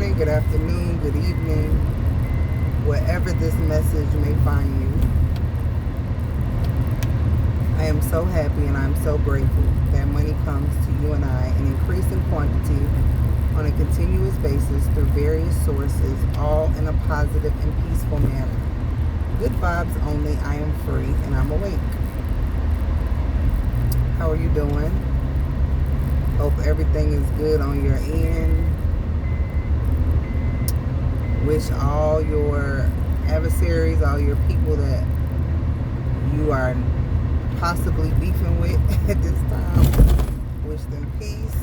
morning, good afternoon, good evening, wherever this message may find you. I am so happy and I'm so grateful that money comes to you and I in increasing quantity on a continuous basis through various sources, all in a positive and peaceful manner. Good vibes only. I am free and I'm awake. How are you doing? Hope everything is good on your end. Wish all your adversaries, all your people that you are possibly beefing with at this time, wish them peace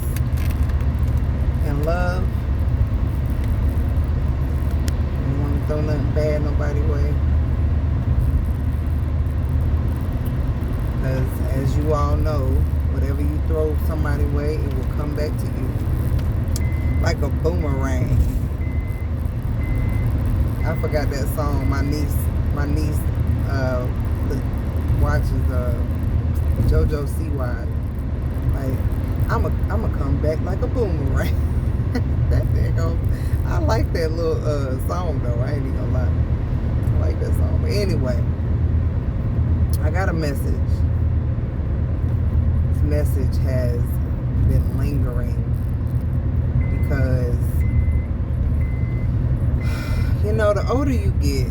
and love. I don't want to throw nothing bad nobody's way. Because as you all know, whatever you throw somebody's way, it will come back to you like a boomerang. I forgot that song. My niece watches JoJo Siwa. Like, I'ma come back like a boomerang. That there go. I like that little song though. I ain't even gonna lie. I like that song. But anyway, I got a message. This message has been lingering because, you know, the older you get,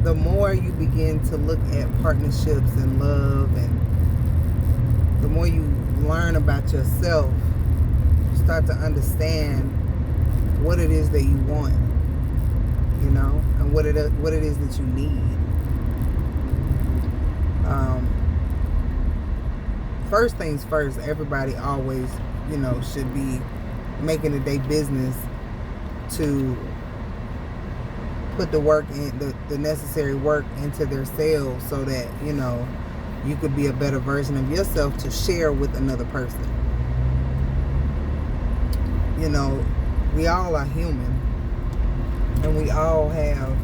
the more you begin to look at partnerships and love, and the more you learn about yourself, you start to understand what it is that you want, you know, and what it is that you need. First things first, everybody always, you know, should be making it their business to put the work in, the necessary work into their selves, so that, you know, you could be a better version of yourself to share with another person. You know, we all are human, and we all have,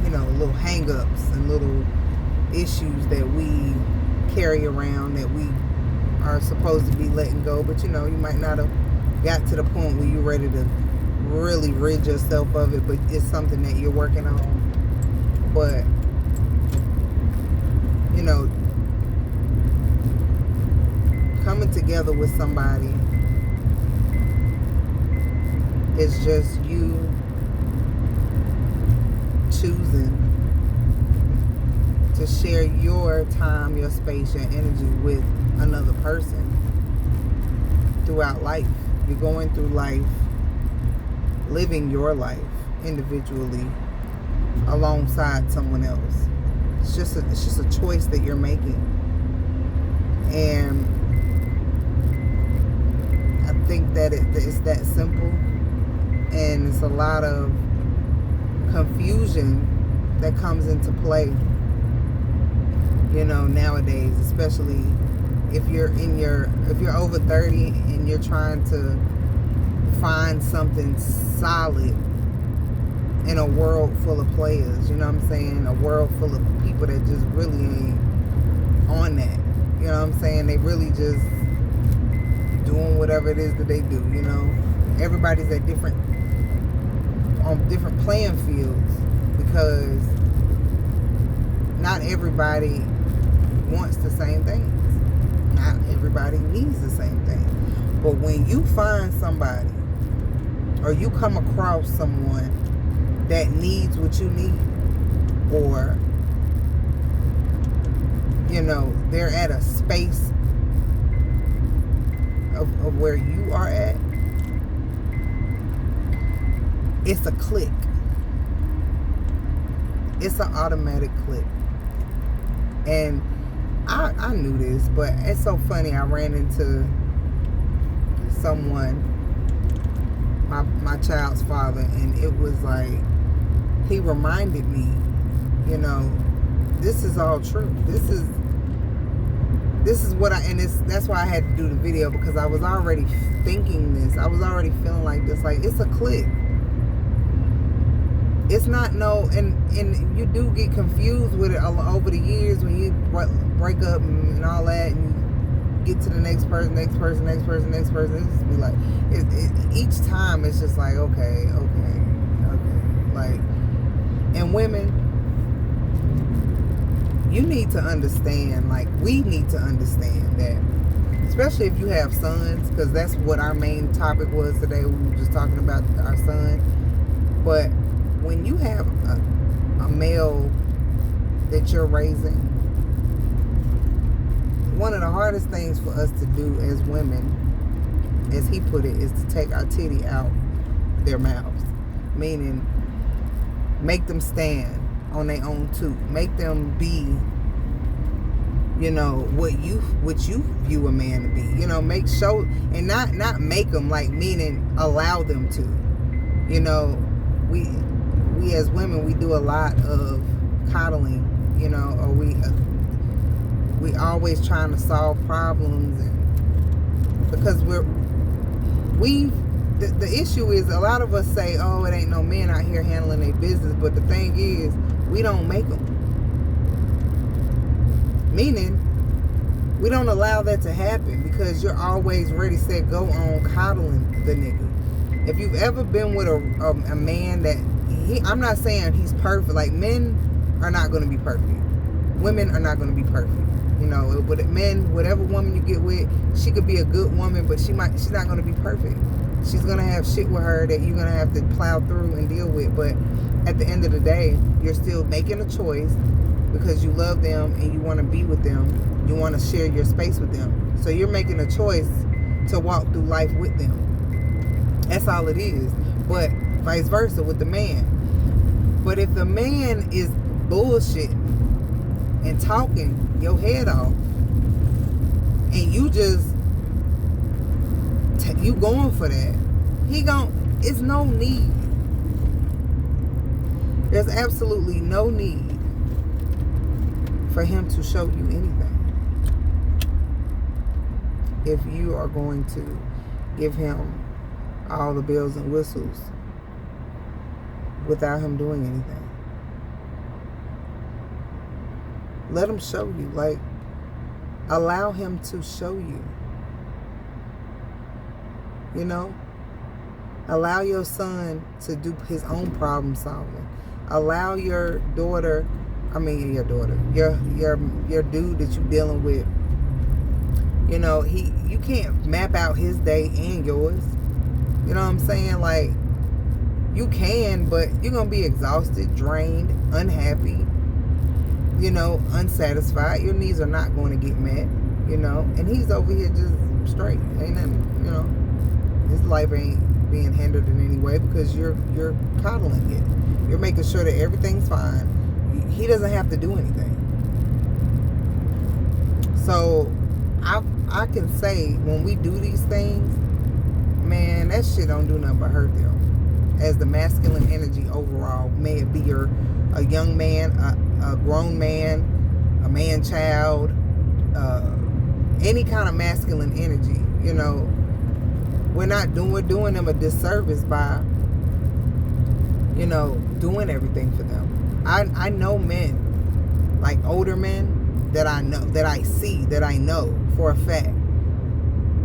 you know, little hang-ups and little issues that we carry around that we are supposed to be letting go. But, you know, you might not have got to the point where you're ready to really rid yourself of it, but it's something that you're working on. But, you know, coming together with somebody is just you choosing to share your time, your space, your energy with another person throughout life. You're going through life, living your life individually alongside someone else. It's just a choice that you're making. And I think that it's that simple, and it's a lot of confusion that comes into play, you know, nowadays, especially if you're over 30 and you're trying to find something solid in a world full of players. You know what I'm saying? A world full of people that just really ain't on that. You know what I'm saying? They really just doing whatever it is that they do, you know. Everybody's on different playing fields, because not everybody wants the same things. Not everybody needs the same thing. But when you find somebody, or you come across someone that needs what you need, or, you know, they're at a space of where you are at, it's a click. It's an automatic click. And I knew this, but it's so funny. I ran into someone, my child's father, and it was like, he reminded me, you know, this is all true. This is what that's why I had to do the video, because I was already thinking this. I was already feeling like this. Like, it's a click. It's not and you do get confused with it over the years when you break up and all that, and get to the next person. It just be like, each time it's just like, okay. Like, and women, you need to understand, like, we need to understand that, especially if you have sons, because that's what our main topic was today. We were just talking about our son. But when you have a male that you're raising, one of the hardest things for us to do as women, as he put it, is to take our titty out their mouths. Meaning, make them stand on their own too. Make them be, what you view a man to be. Make show, and not make them, like, meaning allow them to. We as women, we do a lot of coddling, or we always trying to solve problems, and because the issue is, a lot of us say, oh, it ain't no men out here handling their business, but the thing is, we don't make them. Meaning, we don't allow that to happen, because you're always ready, set, go on coddling the nigga. If you've ever been with a man that, I'm not saying he's perfect. Like, men are not going to be perfect. Women are not going to be perfect. With men, whatever woman you get with, she could be a good woman, but she's not going to be perfect. She's going to have shit with her that you're going to have to plow through and deal with. But at the end of the day, you're still making a choice because you love them and you want to be with them. You want to share your space with them. So you're making a choice to walk through life with them. That's all it is. But vice versa with the man. But if the man is bullshitting and talking your head off, and you just you going for that, it's no need. There's absolutely no need for him to show you anything. If you are going to give him all the bells and whistles without him doing anything. Let him show you. Like, allow him to show you. Allow your son to do his own problem solving. Allow your dude that you're dealing with. You can't map out his day and yours. You know what I'm saying? Like, you can, but you're going to be exhausted, drained, unhappy, unsatisfied. Your needs are not going to get met, and he's over here just straight. Ain't nothing, his life ain't being hindered in any way because you're coddling it. You're making sure that everything's fine. He doesn't have to do anything. So I can say, when we do these things, man, that shit don't do nothing but hurt them. As the masculine energy overall, may it be a young man, a grown man, a man child, any kind of masculine energy, we're doing them a disservice by, doing everything for them. I know men, like older men, that I know for a fact,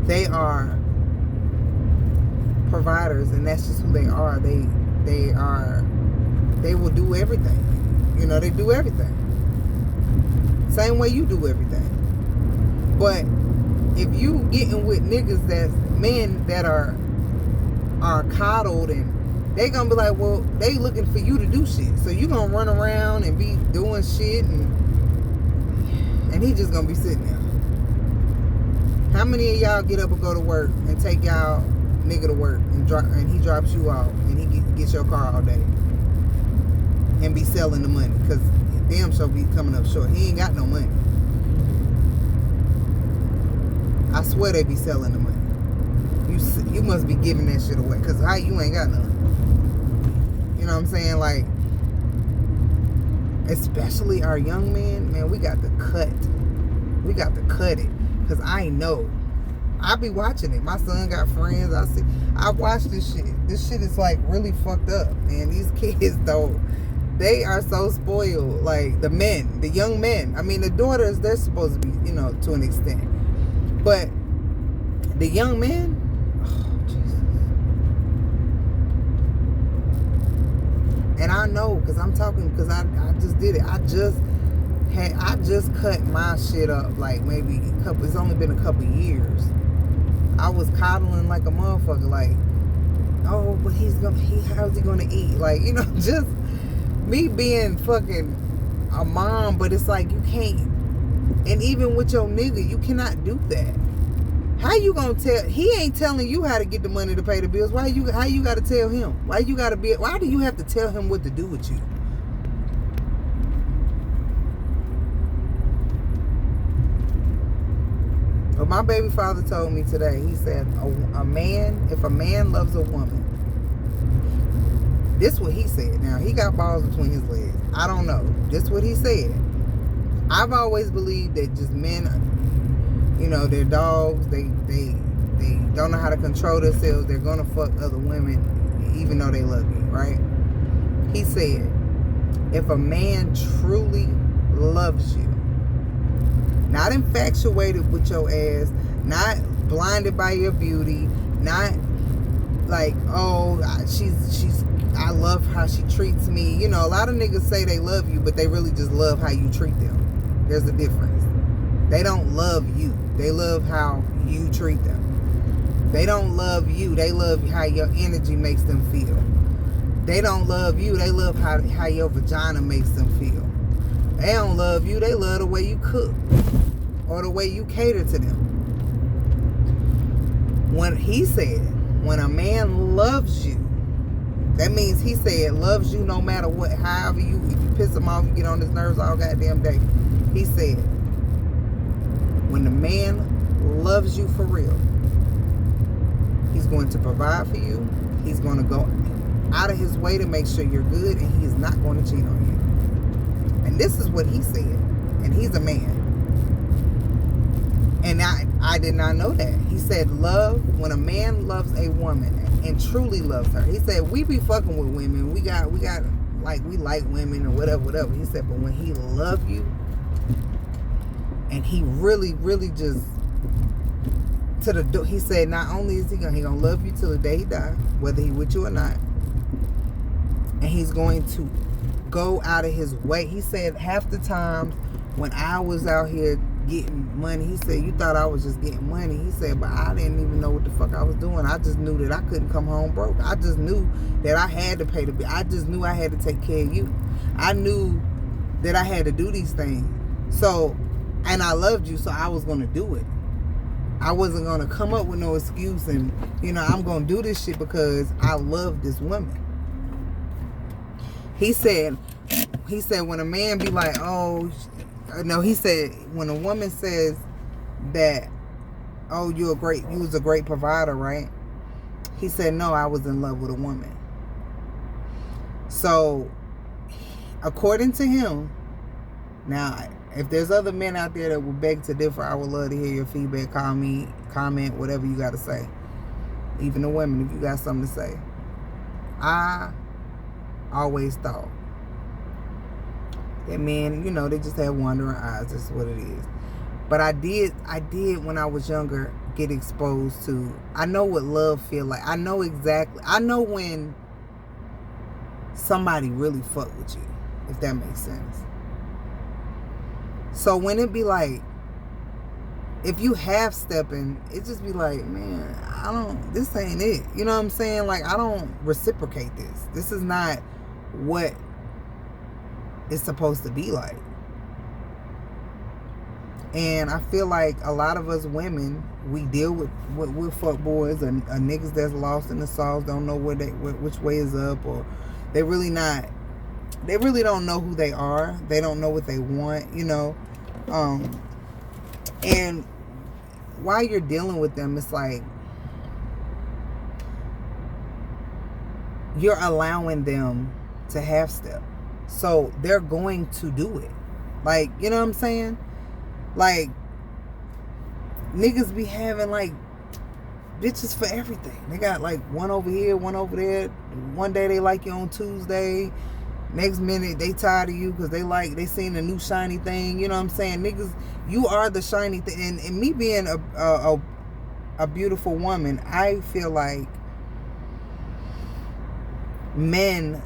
they are providers, and that's just who they are. They will do everything. They do everything. Same way you do everything. But if you getting with niggas that's men that are coddled, and they gonna be like, well, they looking for you to do shit. So you gonna run around and be doing shit, and he just gonna be sitting there. How many of y'all get up and go to work and take y'all nigga to work and he drops you off and he gets your car all day and be selling the money? Because damn sure be coming up short. He ain't got no money. I swear they be selling the money. You must be giving that shit away, because how you ain't got none. You know what I'm saying? Like, especially our young men, man, we got to cut it, because I know. I be watching it. My son got friends. I watch this shit. This shit is like really fucked up, man. These kids though, they are so spoiled. Like the young men. I mean, the daughters, they're supposed to be, to an extent. But the young man, oh Jesus. And I know, because I'm talking, because I just did it. I just cut my shit up like maybe it's only been a couple years. I was coddling like a motherfucker, like, oh, but how's he gonna eat? Like, you know, just me being fucking a mom, but it's like you can't. And even with your nigga, you cannot do that. How you gonna tell? He ain't telling you how to get the money to pay the bills. How you gotta tell him? Why do you have to tell him what to do with you? But my baby father told me today, he said, if a man loves a woman, this what he said. Now, he got balls between his legs. I don't know. This what he said. I've always believed that just men, you know, they're dogs. They don't know how to control themselves. They're going to fuck other women even though they love you, right? He said, if a man truly loves you, not infatuated with your ass, not blinded by your beauty, not like, oh, I love how she treats me. You know, a lot of niggas say they love you, but they really just love how you treat them. There's a difference. They don't love you. They love how you treat them. They don't love you. They love how your energy makes them feel. They don't love you. They love how your vagina makes them feel. They don't love you. They love the way you cook or the way you cater to them. When he said, when a man loves you, that means he said loves you no matter what, however if you piss him off, you get on his nerves all goddamn day. He said, when the man loves you for real, he's going to provide for you. He's going to go out of his way to make sure you're good, and he's not going to cheat on you. And this is what he said. And he's a man. And I did not know that. He said when a man loves a woman and truly loves her. He said, we be fucking with women. We got like, we like women or whatever. He said, but when he love you, and he really, really just he said, not only is he gonna love you till the day he die, whether he with you or not, and he's going to go out of his way. He said half the times when I was out here getting money, he said, you thought I was just getting money. He said, but I didn't even know what the fuck I was doing. I just knew that I couldn't come home broke. I just knew that I had to pay the bill. I just knew I had to take care of you. I knew that I had to do these things. So, and I loved you, so I was going to do it. I wasn't going to come up with no excuse and, you know, I'm going to do this shit because I love this woman. He said when a man be like, oh, no, he said when a woman says that, oh, you was a great provider, right? He said, no, I was in love with a woman. So, according to him, now, if there's other men out there that would beg to differ, I would love to hear your feedback. Call me, comment, whatever you got to say. Even the women, if you got something to say. I always thought that men, you know, they just have wandering eyes. That's what it is. But I did when I was younger get exposed to, I know what love feel like. I know when somebody really fuck with you, if that makes sense. So when it be like, if you half stepping, it just be like, man, this ain't it. You know what I'm saying? Like, I don't reciprocate this. This is not what it's supposed to be like. And I feel like a lot of us women, we deal with fuck boys or niggas that's lost in the sauce, don't know which way is up, or they really don't know who they are. They don't know what they want, you know. And while you're dealing with them, it's like you're allowing them to half step. So they're going to do it. Like, you know what I'm saying? Like, niggas be having like bitches for everything. They got like one over here, one over there. One day they like you on Tuesday. Next minute, they tired of you because they seen a new shiny thing. You know what I'm saying? Niggas, you are the shiny thing. And me being a beautiful woman, I feel like men,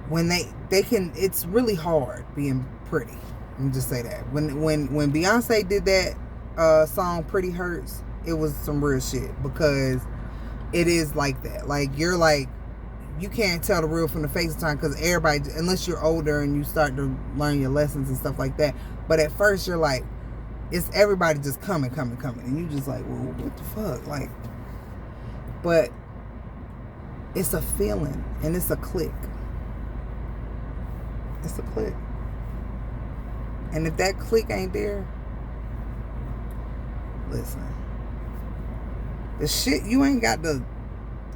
when they can, it's really hard being pretty. Let me just say that. When Beyonce did that song Pretty Hurts, it was some real shit, because it is like that. Like, you're like, you can't tell the real from the fake time, because everybody, unless you're older and you start to learn your lessons and stuff like that. But at first you're like, it's everybody just coming, and you just like, well, what the fuck? Like, but it's a feeling, and it's a click. It's a click. And if that click ain't there, listen, the shit, you ain't got to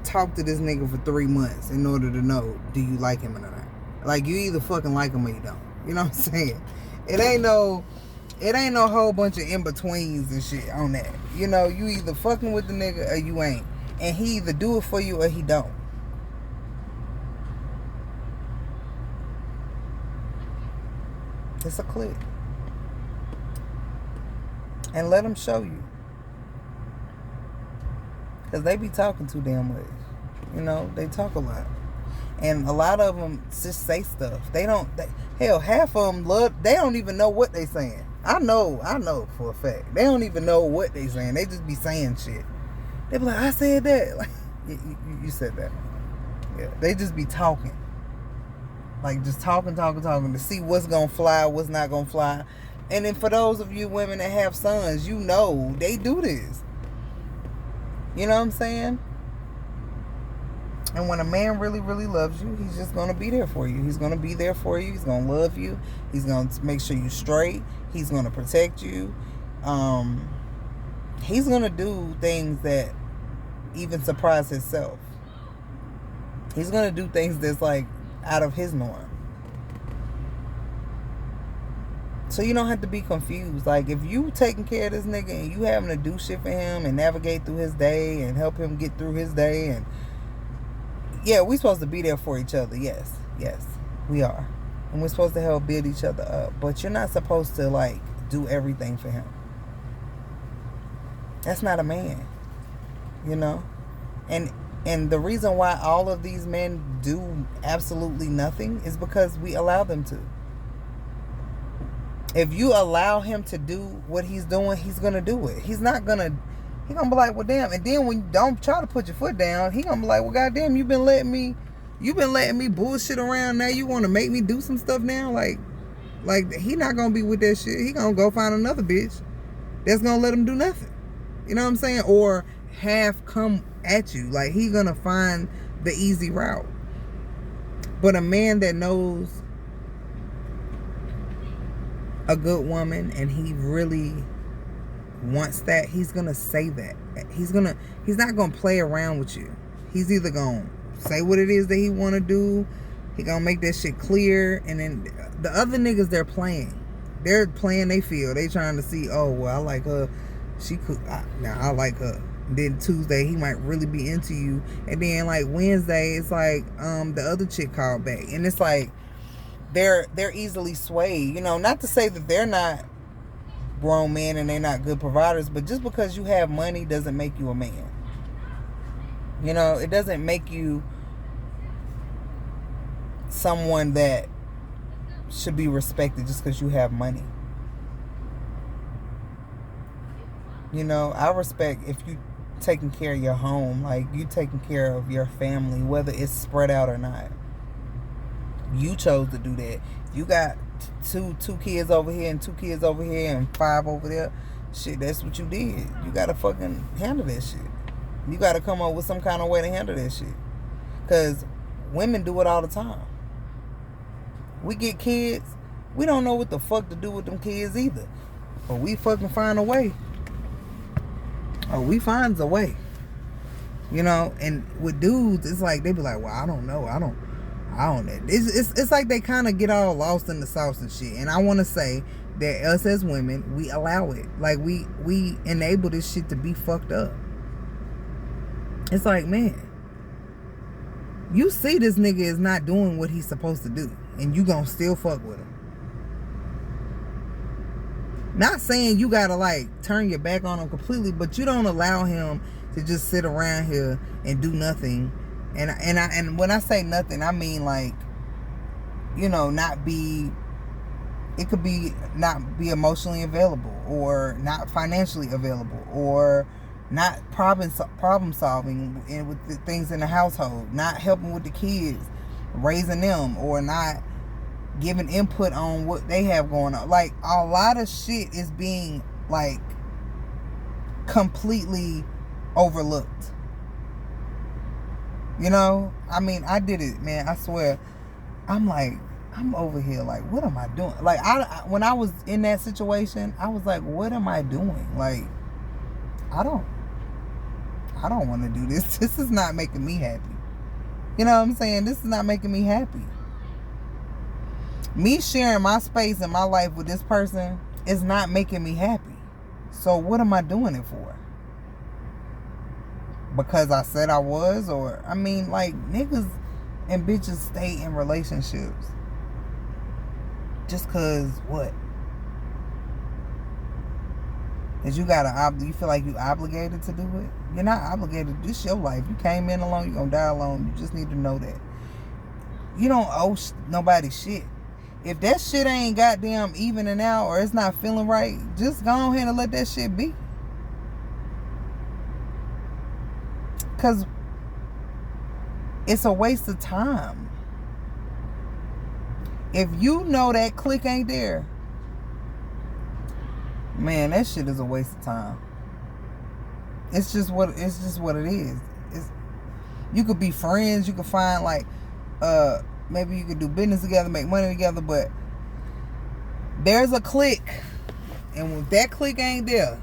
talk to this nigga for 3 months in order to know, do you like him or not? Like, you either fucking like him or you don't. You know what I'm saying? It ain't no whole bunch of in-betweens and shit on that. You know, you either fucking with the nigga or you ain't. And he either do it for you or he don't. It's a click. And let them show you. Because they be talking too damn much. You know, they talk a lot. And a lot of them just say stuff. Hell, half of them they don't even know what they saying. I know for a fact. They don't even know what they saying. They just be saying shit. They be like, I said that. Like, you said that. Yeah, they just be talking. Like, just talking to see what's gonna fly, what's not gonna fly. And then for those of you women that have sons, you know they do this. You know what I'm saying? And when a man really, really loves you, he's just going to be there for you. He's going to be there for you. He's going to love you. He's going to make sure you're straight. He's going to protect you. He's going to do things that even surprise himself. He's going to do things that's like out of his norm. So you don't have to be confused. Like, if you taking care of this nigga and you having to do shit for him and navigate through his day and help him get through his day, and yeah, we supposed to be there for each other. Yes, we are. And we're supposed to help build each other up. But you're not supposed to, like, do everything for him. That's not a man. You know? And the reason why all of these men do absolutely nothing is because we allow them to. If you allow him to do what he's doing, he's going to do it. He's going to be like, well, damn. And then when you don't try to put your foot down, he going to be like, well, goddamn, you've been letting me bullshit around. Now you want to make me do some stuff now? Like he not going to be with that shit. He going to go find another bitch that's going to let him do nothing. You know what I'm saying? Or half come at you. Like, he going to find the easy route. But a man that knows a good woman and he really wants that, he's gonna say that. He's not gonna play around with you. He's either gonna say what it is that he wanna do. He gonna make that shit clear. And then the other niggas, they're playing they feel. They trying to see, oh, well, I like her, she could, now I like her. And then Tuesday he might really be into you, and then like Wednesday it's like the other chick called back, and it's like they're easily swayed. You know, not to say that they're not grown men and they're not good providers, but just because you have money doesn't make you a man. You know, it doesn't make you someone that should be respected just because you have money. You know, I respect if you taking care of your home, like you taking care of your family, whether it's spread out or not. You chose to do that. You got two kids over here and 2 kids over here and 5 over there. Shit, that's what you did. You gotta fucking handle that shit. You gotta come up with some kind of way to handle that shit. Because women do it all the time. We get kids, we don't know what the fuck to do with them kids either. But we fucking find a way. Or we finds a way. You know, and with dudes, it's like, they be like, well, I don't know. It's like they kind of get all lost in the sauce and shit. And I want to say that us as women, we allow it. Like, we enable this shit to be fucked up. It's like, man, You see this nigga is not doing what he's supposed to do, and you gonna still fuck with him. Not saying you gotta like turn your back on him completely, but you don't allow him to just sit around here and do nothing. And when I say nothing, I mean like, you know, not be. It could be not be emotionally available, or not financially available, or not problem solving with the things in the household, not helping with the kids, raising them, or not giving input on what they have going on. Like, a lot of shit is being like completely overlooked. You know, I mean, I did it, man. I swear. I'm like, I'm over here like, what am I doing? Like, when I was in that situation, I was like, what am I doing? Like, I don't want to do this. This is not making me happy. You know what I'm saying? This is not making me happy. Me sharing my space and my life with this person is not making me happy. So what am I doing it for? Because I said I was? Or, I mean, like, niggas and bitches stay in relationships just cause what? Cause you feel like you obligated to do it? You're not obligated. This is your life. You came in alone, you're gonna die alone. You just need to know that. You don't owe nobody shit. If that shit ain't goddamn evening out, or it's not feeling right, just go ahead and let that shit be. Cause it's a waste of time. If you know that click ain't there, man, that shit is a waste of time. It's just what it is. You could be friends, you could find like maybe you could do business together, make money together, but there's a click. And if that click ain't there,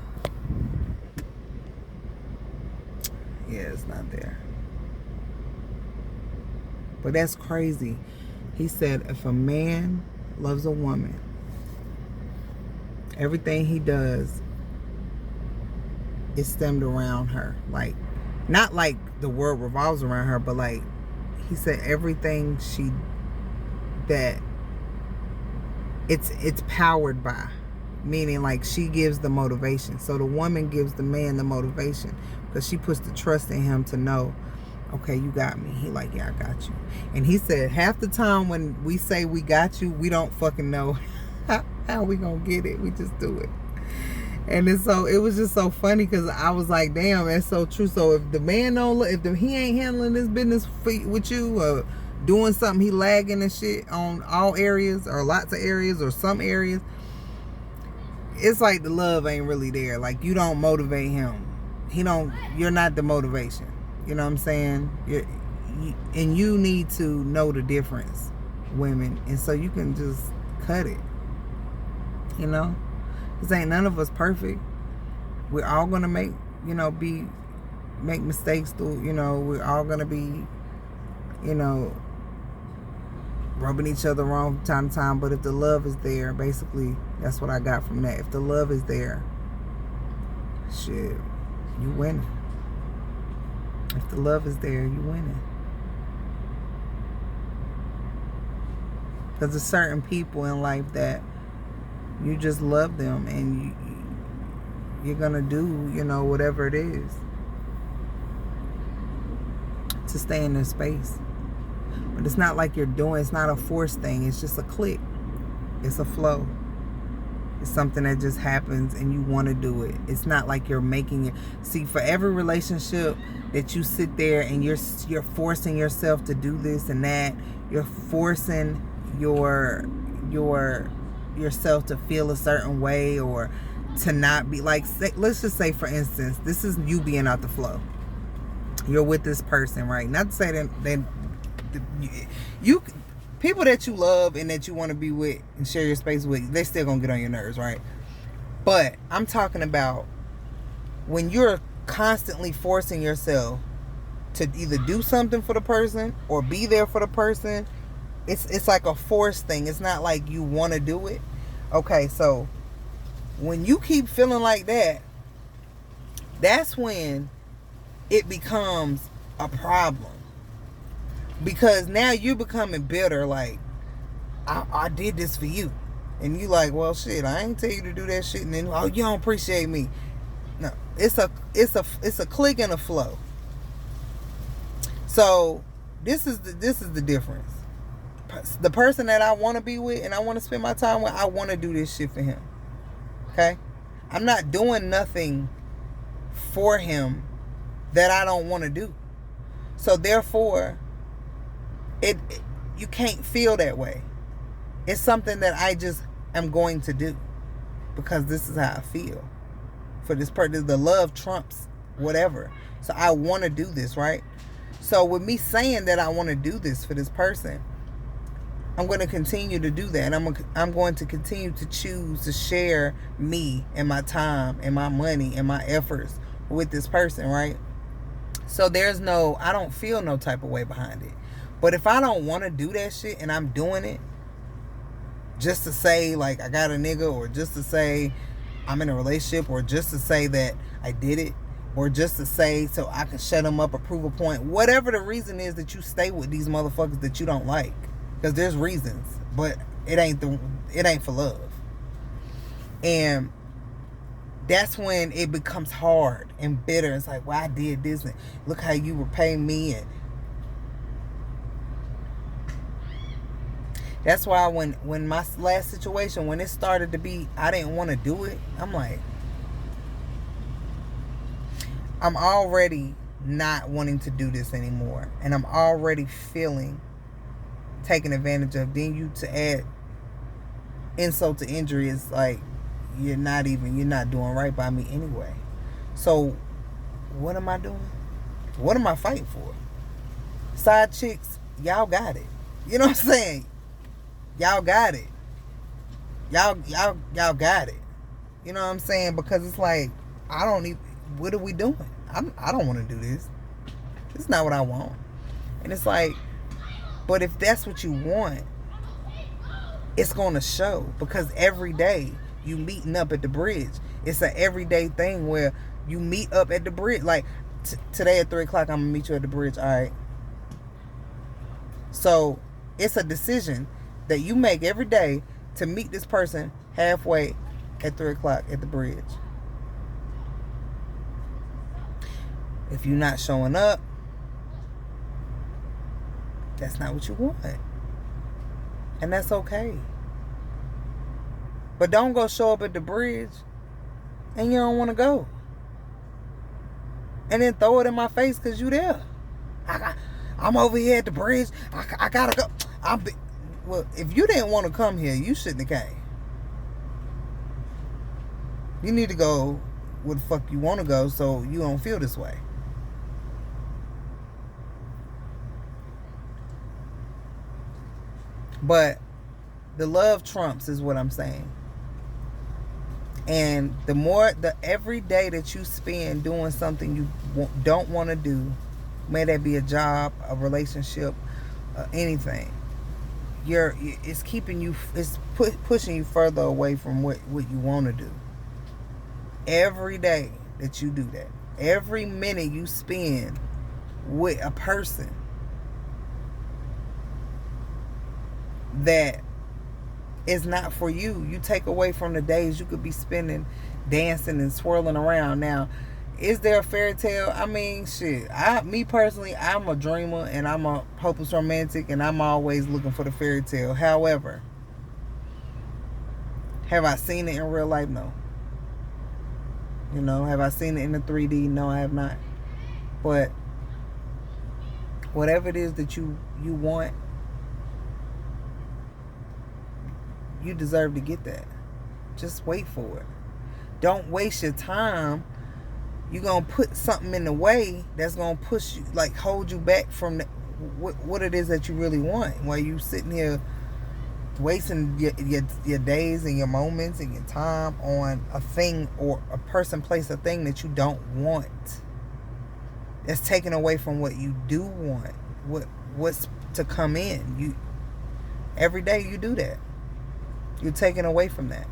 yeah, it's not there. But that's crazy. He said if a man loves a woman, everything he does is stemmed around her. Like, not like the world revolves around her, but like, he said everything it's powered by. Meaning like she gives the motivation. So the woman gives the man the motivation, because she puts the trust in him to know, okay, you got me. He like, yeah, I got you. And he said half the time when we say we got you, we don't fucking know how we gonna get it. We just do it. And it was just so funny, because I was like, damn, that's so true. So if the man he ain't handling this business with you, or doing something, he lagging and shit on all areas, or lots of areas, or some areas, it's like the love ain't really there. Like, you don't motivate him. You're not the motivation. You know what I'm saying? And you need to know the difference, women. And so you can just cut it. You know? Because ain't none of us perfect. We're all going to make mistakes through, we're all going to be, rubbing each other wrong from time to time. But if the love is there, basically, that's what I got from that. If the love is there, shit, you winning. If the love is there, you winning. Because there's certain people in life that you just love them, and you're going to do, whatever it is to stay in their space. But it's not like it's not a forced thing. It's just a click. It's a flow. It's something that just happens and you want to do it. It's not like you're making it. See, for every relationship that you sit there and you're forcing yourself to do this and that, you're forcing yourself to feel a certain way, or to not be like, let's just say, for instance, this is you being out the flow. You're with this person, right? Not to say that you people that you love and that you want to be with and share your space with, they're still gonna get on your nerves, right? But I'm talking about when you're constantly forcing yourself to either do something for the person or be there for the person. It's like a forced thing. It's not like you want to do it. Okay, so when you keep feeling like that, that's when it becomes a problem. Because now you're becoming bitter, like, I did this for you. And you like, well, shit, I ain't tell you to do that shit. And then, oh, you don't appreciate me. No, it's a click and a flow. So this is the difference. The person that I want to be with and I want to spend my time with, I want to do this shit for him. Okay? I'm not doing nothing for him that I don't want to do. So therefore, you can't feel that way. It's something that I just am going to do because this is how I feel for this person. The love trumps whatever. So I want to do this, right? So with me saying that I want to do this for this person, I'm going to continue to do that. And I'm going to continue to choose to share me and my time and my money and my efforts with this person, right? So I don't feel no type of way behind it. But if I don't want to do that shit and I'm doing it just to say, like, I got a nigga, or just to say I'm in a relationship, or just to say that I did it, or just to say so I can shut them up or prove a point, whatever the reason is that you stay with these motherfuckers that you don't like, because there's reasons, but it ain't for love. And that's when it becomes hard and bitter. It's like, well, I did this, and look how you repay me. And that's why when my last situation, when it started to be, I didn't want to do it, I'm like, I'm already not wanting to do this anymore. And I'm already feeling taken advantage of. Then you to add insult to injury is like, you're not doing right by me anyway. So what am I doing? What am I fighting for? Side chicks, y'all got it. You know what I'm saying? Y'all got it. Y'all got it. You know what I'm saying? Because it's like, what are we doing? I don't want to do this. This is not what I want. And it's like, but if that's what you want, it's going to show. Because every day you meeting up at the bridge. It's an everyday thing where you meet up at the bridge. Like, today at 3 o'clock, I'm going to meet you at the bridge. All right. So it's a decision that you make every day to meet this person halfway at 3 o'clock at the bridge. If you're not showing up, that's not what you want. And that's okay. But don't go show up at the bridge and you don't want to go. And then throw it in my face because you there. I'm over here at the bridge. I gotta go. Well, if you didn't want to come here, you shouldn't have came. You need to go where the fuck you want to go so you don't feel this way. But the love trumps is what I'm saying. And the every day that you spend doing something you don't want to do, may that be a job, a relationship, anything, it's keeping you, it's pushing you further away from what you want to do. Every day that you do that, every minute you spend with a person that is not for you, you take away from the days you could be spending dancing and swirling around. Now, is there a fairy tale? I mean, shit. Me personally, I'm a dreamer and I'm a hopeless romantic, and I'm always looking for the fairy tale. However, have I seen it in real life? No. You know, have I seen it in the 3D? No, I have not. But whatever it is that you want, you deserve to get that. Just wait for it. Don't waste your time. You're going to put something in the way that's going to push you, like hold you back from what it is that you really want. While you sitting here wasting your days and your moments and your time on a thing or a person, place, a thing that you don't want. That's taken away from what you do want. What's to come in. Every day you do that. You're taken away from that.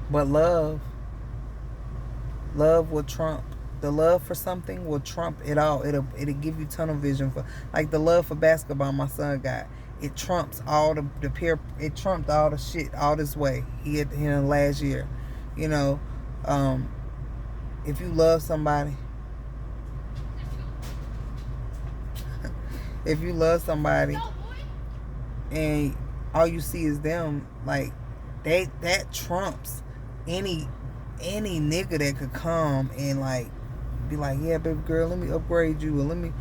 But love will trump the love for something will trump it all. It'll give you tunnel vision for, like, the love for basketball my son got. It trumps all the peer. It trumped all the shit all this way. He had him last year. You know, if you love somebody, if you love somebody, and all you see is them, like, that trumps any nigga that could come and, like, be like, yeah, baby girl, let me upgrade you, or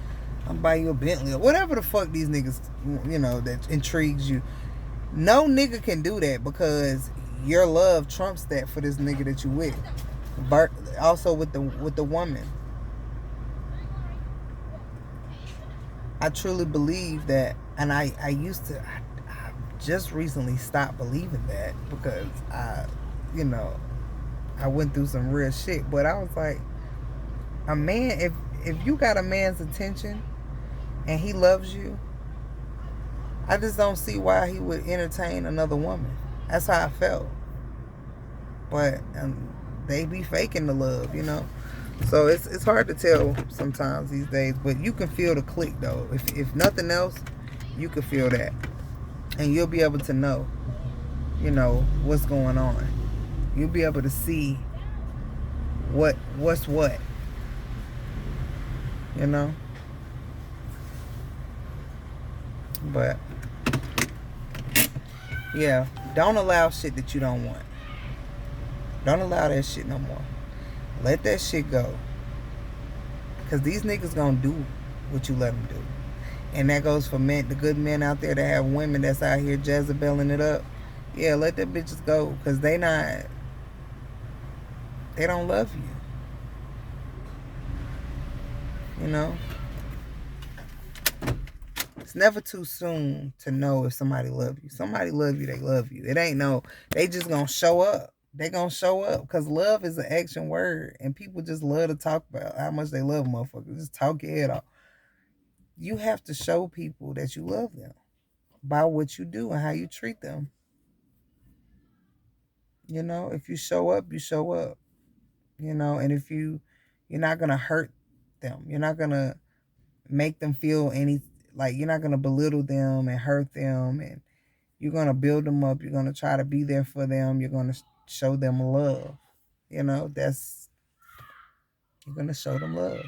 I'm buy you a Bentley, or whatever the fuck these niggas, that intrigues you. No nigga can do that, because your love trumps that for this nigga that you with. But also with the woman, I truly believe that, and I just recently stopped believing that, because I went through some real shit. But I was like, a man, if you got a man's attention and he loves you, I just don't see why he would entertain another woman. That's how I felt. But they be faking the love, So it's hard to tell sometimes these days. But you can feel the click, though. If nothing else, you can feel that, and you'll be able to know, what's going on. You'll be able to see what's what. But yeah, don't allow shit that you don't want. Don't allow that shit no more. Let that shit go. Because these niggas gonna do what you let them do. And that goes for men, the good men out there that have women that's out here Jezebeling it up. Yeah, let them bitches go. Because they don't love you. It's never too soon to know if somebody love you. Somebody love you, they love you. It ain't they just gonna show up. They gonna show up, because love is an action word, and people just love to talk about how much they love motherfuckers. Just talk your head off. You have to show people that you love them by what you do and how you treat them. If you show up, you show up. And if you're not gonna hurt them. You're not gonna make them feel like, you're not gonna belittle them and hurt them, and you're gonna build them up. You're gonna try to be there for them. You're gonna show them love. You're gonna show them love.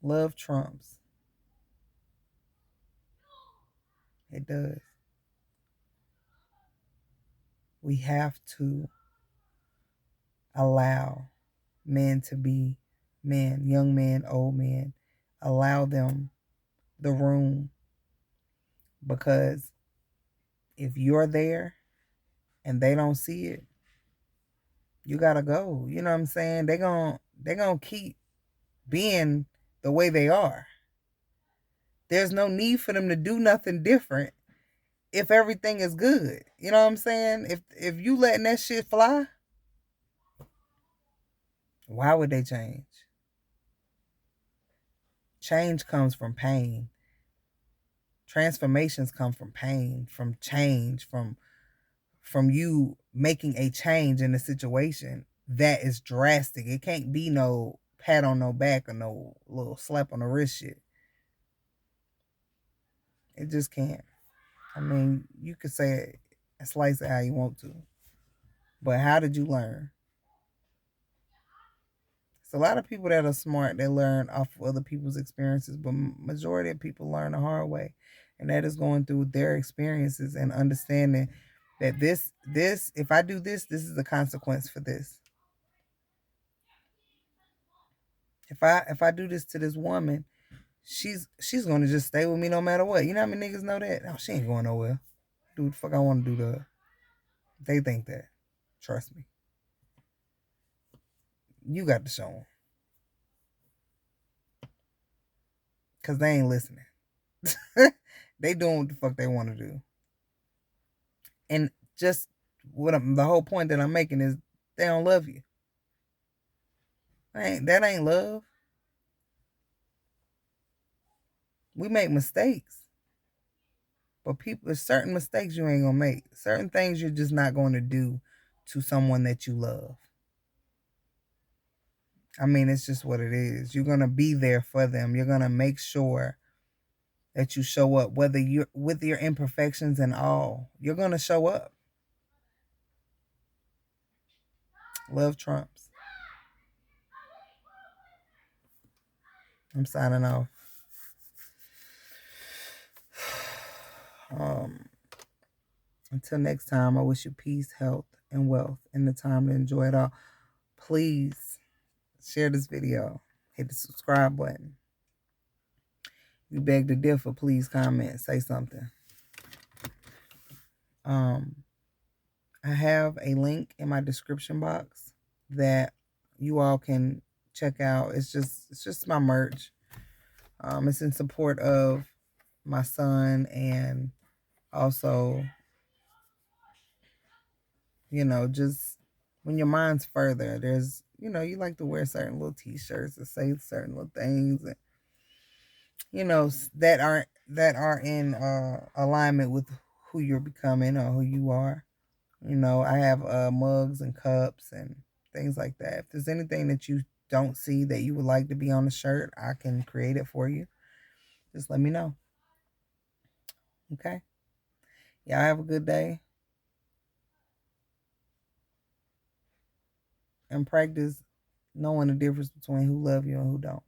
Love trumps. It does. We have to allow men to be men, young men, old men. Allow them the room, because if you're there and they don't see it, you gotta go. You know what I'm saying? They're gonna keep being the way they are. There's no need for them to do nothing different if everything is good. You know what I'm saying? If you letting that shit fly, why would they change? Change comes from pain. Transformations come from pain, from change, from you making a change in a situation that is drastic. It can't be no pat on no back or no little slap on the wrist shit. It just can't. I mean, you could say it and slice it how you want to. But how did you learn? It's a lot of people that are smart, they learn off of other people's experiences, but majority of people learn the hard way. And that is going through their experiences and understanding that this, if I do this is the consequence for this. If I do this to this woman, she's gonna just stay with me no matter what. You know how many niggas know that? Oh, she ain't going nowhere. Do what the fuck I want to do to her. They think that. Trust me. You got to show them. Because they ain't listening. They doing what the fuck they want to do. And just the whole point that I'm making is they don't love you. That ain't love. We make mistakes. But there's certain mistakes you ain't gonna make. Certain things you're just not going to do to someone that you love. I mean, it's just what it is. You're going to be there for them. You're going to make sure that you show up, whether you're with your imperfections and all. You're going to show up. Love trumps. I'm signing off. Until next time, I wish you peace, health, and wealth, and the time to enjoy it all. Please share this video. Hit the subscribe button. You beg to differ, please comment. Say something. I have a link in my description box that you all can check out. It's just my merch. It's in support of my son, and also, just when your mind's further, there's, you like to wear certain little t-shirts that say certain little things, and, that are in alignment with who you're becoming or who you are. I have mugs and cups and things like that. If there's anything that you don't see that you would like to be on the shirt, I can create it for you. Just let me know. Okay? Y'all have a good day. And practice knowing the difference between who love you and who don't.